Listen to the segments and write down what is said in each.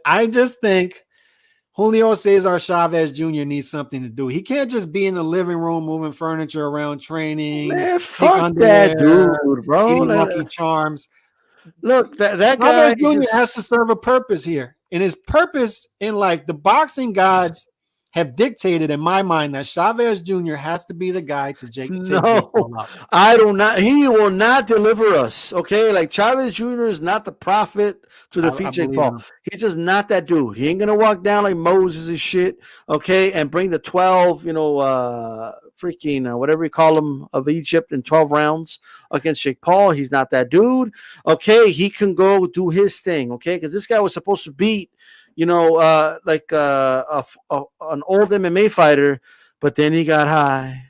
I just think Julio Cesar Chavez Jr. needs something to do. He can't just be in the living room moving furniture around, training, Man, pink fuck that underwear, dude, bro. eating Lucky Charms. Look, that Chavez guy Jr. has to just serve a purpose here. And his purpose in life, the boxing gods have dictated in my mind that Chavez Jr. has to be the guy to take Jake no. Paul out. I do not. He will not deliver us. Okay, like Chavez Jr. is not the prophet to I defeat Jake believe in Paul. him. He's just not that dude. He ain't gonna walk down like Moses and shit. Okay, and bring the 12, freaking whatever you call him of Egypt in 12 rounds against Jake Paul. He's not that dude. Okay, he can go do his thing. Okay, because this guy was supposed to beat, an old MMA fighter, but then he got high.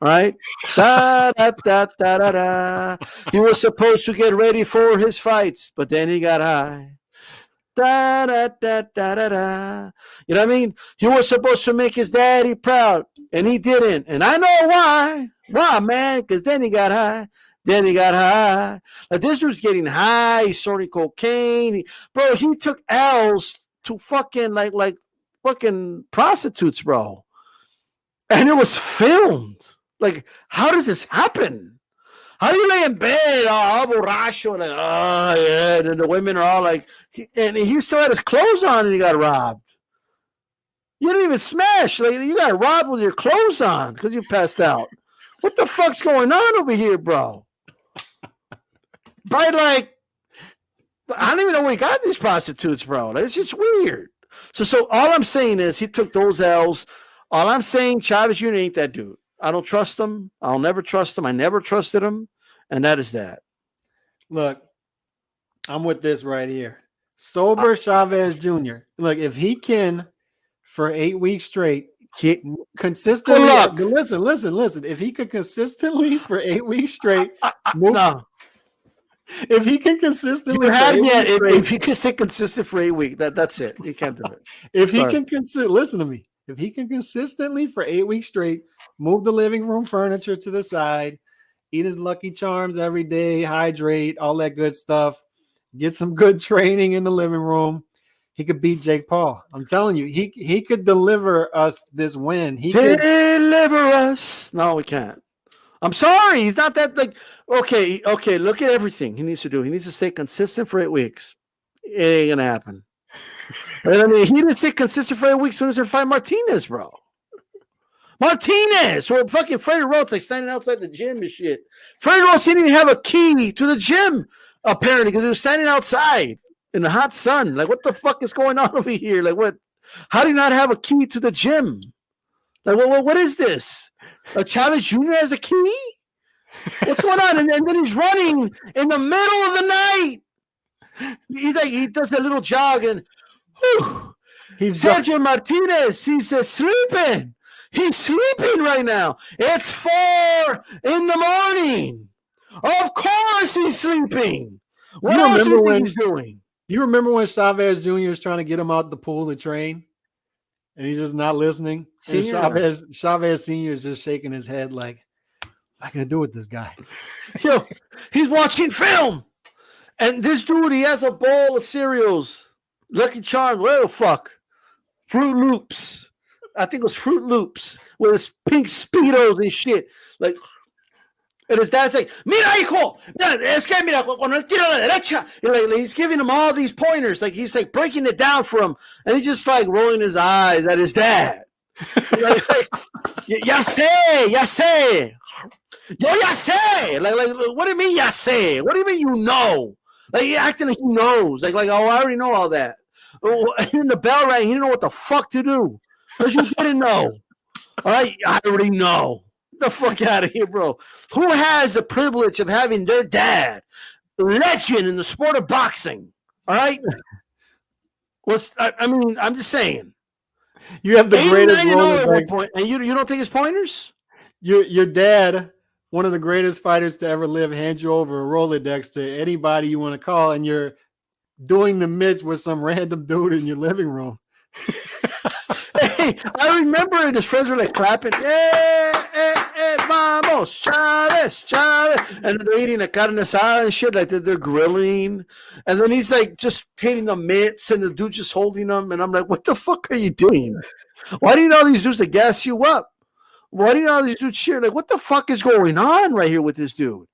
Right? Da, da, da, da, da, da. He was supposed to get ready for his fights, but then he got high. Da, da, da, da, da, da. You know what I mean? He was supposed to make his daddy proud, and he didn't. And I know why. Why, man? Because then he got high. Then he got high. Like, this dude's getting high. He's snorting cocaine. Bro, he took L's to fucking, like fucking prostitutes, bro. And it was filmed. Like, how does this happen? How do you lay in bed all borracho? Like, oh, yeah. And the women are all like, and he still had his clothes on and he got robbed. You didn't even smash. Like, you got robbed with your clothes on because you passed out. What the fuck's going on over here, bro? By like, I don't even know where he got these prostitutes, bro. It's just weird. So all I'm saying is he took those L's. All I'm saying, Chavez Jr. ain't that dude. I don't trust him. I'll never trust him. I never trusted him. And that is that. Look, I'm with this right here. Sober Chavez Jr. Look, if he can, for 8 weeks straight, consistently. Listen. If he could consistently for 8 weeks straight, no. If he can consistently, if he can stay consistent for 8 weeks, that's it. You can't do it. If he can listen to me. If he can consistently for 8 weeks straight move the living room furniture to the side, eat his Lucky Charms every day, hydrate, all that good stuff, get some good training in the living room, he could beat Jake Paul. I'm telling you, he could deliver us this win. He could deliver us. No, we can't. I'm sorry. He's not that like, okay. Look at everything he needs to do. He needs to stay consistent for 8 weeks. It ain't going to happen. I mean, he didn't stay consistent for 8 weeks as soon as he fight Martinez, bro. Martinez, or fucking Freddie Rhodes, like standing outside the gym and shit. Freddie Rhodes didn't even have a key to the gym, apparently, because he was standing outside in the hot sun. Like, what the fuck is going on over here? Like, what? How do you not have a key to the gym? Like, what is this? Chavez Jr. has a key? What's going on? And then he's running in the middle of the night. He's like, he does a little jog and Sergio Martinez, he's sleeping. He's sleeping right now. It's 4 a.m. Of course he's sleeping. What else do you think he's doing? Do you remember when Chavez Jr. is trying to get him out the pool to train? And he's just not listening. And Chavez Sr. is just shaking his head like, what am I going to do with this guy? Yo, he's watching film. And this dude, he has a bowl of cereals. Lucky Charms, whatever the fuck. Fruit Loops. I think it was Fruit Loops with his pink Speedos and shit. Like, and his dad's like, mira, hijo, es que mira, cuando él tira a la derecha. Like, he's giving him all these pointers. Like, he's like breaking it down for him. And he's just like rolling his eyes at his dad. like, ya sé. Yo ya sé. Like, what do you mean ya sé? What do you mean you know? Like, he acting like he knows. Like, oh, I already know all that. And the bell rang. He didn't know what the fuck to do. Because you didn't know. All right? I already know. Get the fuck out of here, bro. Who has the privilege of having their dad, legend in the sport of boxing, all right? I'm just saying. You have the greatest Rollerblade point, and you don't think it's pointers? Your dad, one of the greatest fighters to ever live, hands you over a Rolodex to anybody you want to call, and you're doing the mitts with some random dude in your living room. Hey, I remember it. His friends were like clapping. Hey, vamos, Chavez, Chavez. And they're eating a carne asada and shit, like they're grilling. And then he's like just hitting the mitts, and the dude just holding them. And I'm like, what the fuck are you doing? Why do you know these dudes that gas you up? Why do you know these dudes cheer? Like, what the fuck is going on right here with this dude?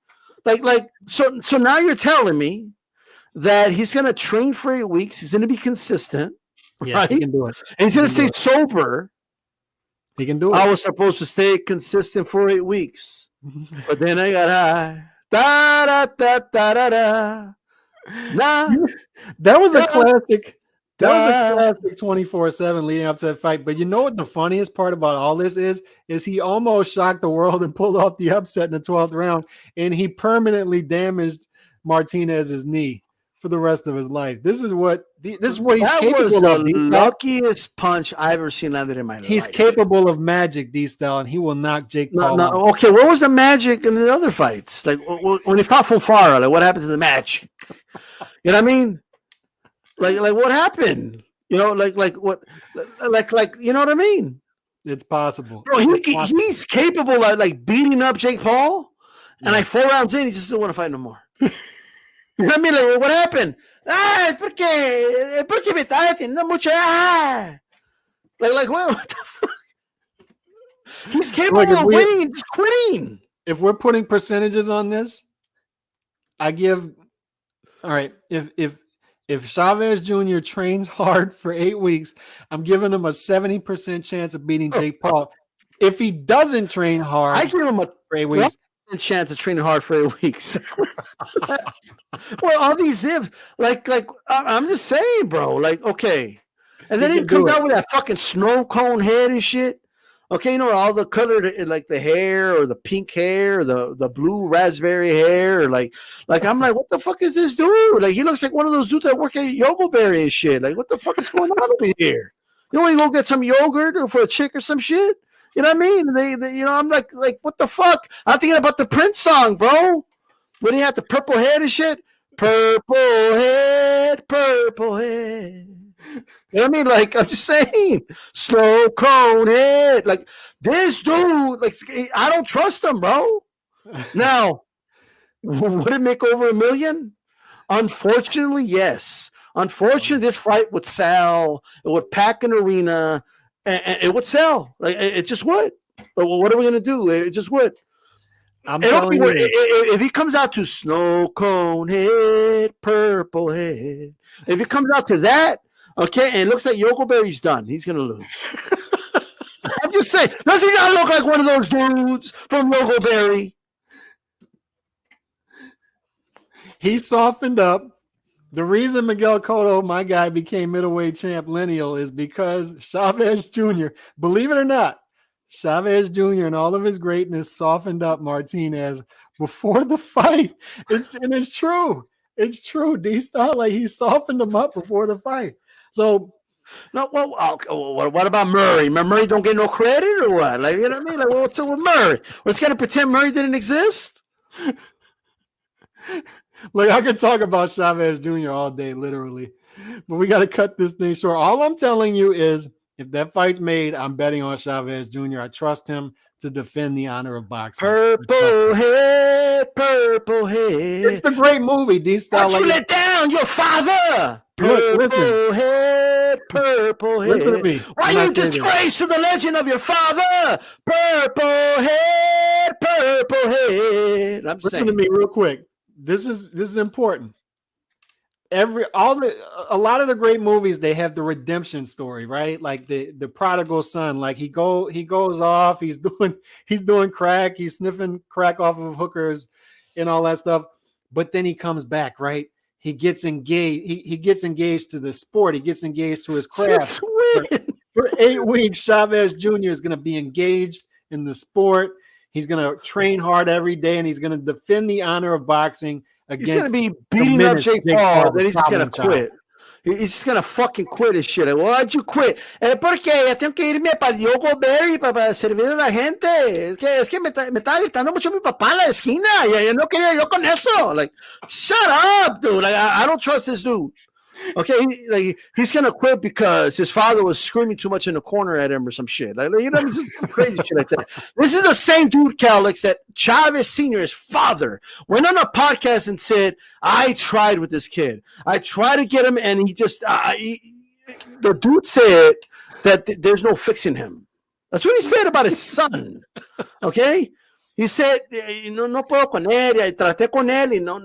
So now you're telling me that he's going to train for 8 weeks. He's going to be consistent. Yeah, right? he can do it. And he's going to stay sober. He can do it. I was supposed to stay consistent for 8 weeks. But then I got high. Da, da, da, da, da, da. Nah. That was a classic. That was a classic 24/7 leading up to that fight. But you know what the funniest part about all this is he almost shocked the world and pulled off the upset in the 12th round, and he permanently damaged Martinez's knee for the rest of his life. This is what he's capable of. That was the luckiest punch I've ever seen landed in my life. He's capable of magic, D-style, and he will knock Jake Paul out. Okay, what was the magic in the other fights? Like when he fought Fulfara, like what happened to the magic? You know what I mean? Like what happened? You know, like what? Like you know what I mean? It's possible. Bro, he's capable of like beating up Jake Paul, and like 4 rounds in, he just doesn't want to fight no more. You know what I mean? Like, what happened? Porque me está teniendo mucha. Like what the fuck? He's capable of winning. He's quitting. If we're putting percentages on this, I give. All right, if Chavez Jr. trains hard for 8 weeks, I'm giving him a 70% chance of beating Jake Paul. If he doesn't train hard, I give him a for 8 weeks. Chance of training hard for 8 weeks. Well, all these I'm just saying, bro. Like, okay, and then he comes out with that fucking snow cone head and shit. Okay, you know all the color, like the hair or the pink hair, or the blue raspberry hair, or like I'm like, what the fuck is this dude? Like, he looks like one of those dudes that work at Yogoberry and shit. Like, what the fuck is going on over here? You know when you go get some yogurt or for a chick or some shit? You know what I mean? They you know, I'm like, what the fuck? I'm thinking about the Prince song, bro. When he had the purple head and shit. Purple head, purple head. You know what I mean? Like, I'm just saying. Snow cone head. Like, this dude, like, I don't trust him, bro. Now, would it make over $1 million? Unfortunately, yes. Unfortunately, this fight would sell. It would pack an arena. And it would sell. Like, it just would. But what are we gonna do? It just would. I'm telling you, if he comes out to snow cone head, purple head, if he comes out to that, okay, and it looks like Yogoberry's done, he's gonna lose. I'm just saying, does he not look like one of those dudes from Yogoberry? He softened up. The reason Miguel Cotto, my guy, became middleweight champ lineal is because Chavez Jr., believe it or not, Chavez Jr. and all of his greatness softened up Martinez before the fight. It's true. It's true. D-Style, like, he softened him up before the fight. So, no, well, what about Murray? Murray don't get no credit or what? Like, you know what I mean? Like, what's up with Murray? We're just gonna pretend Murray didn't exist? Look, I could talk about Chavez Jr. all day, literally, but we got to cut this thing short. All I'm telling you is, if that fight's made, I'm betting on Chavez Jr. I trust him to defend the honor of boxing. Purple head, purple head. It's the great movie, D-Style. Don't you let down your father. Purple head, purple head. Listen to me. Why you disgrace to the legend of your father? Purple head, purple head. Listen to me real quick. This is important. A lot of the great movies, they have the redemption story, right? Like the prodigal son. Like he goes off, he's doing crack, he's sniffing crack off of hookers and all that stuff. But then he comes back, right? He gets engaged. He gets engaged to the sport. He gets engaged to his craft. For 8 weeks, Chavez Jr. is going to be engaged in the sport. He's going to train hard every day, and he's going to defend the honor of boxing against. He's going to be beating up Jake Paul. Then he's just going to quit. He's just going to fucking quit his shit. Like, why'd you quit? Porque tengo que irme para el Yogoberry para servir a la gente. Es que me estaba gritando mucho mi papá en la esquina. Y no quería yo con eso. Like, shut up, dude. Like, I don't trust this dude. Okay, he's gonna quit because his father was screaming too much in the corner at him or some shit. Some crazy shit like that. This is the same dude, Calix, that Chavez Sr., his father, went on a podcast and said, "I tried with this kid. I tried to get him, and he just the dude said that there's no fixing him." That's what he said about his son. Okay, he said, "No puedo con él. Y traté con él y no."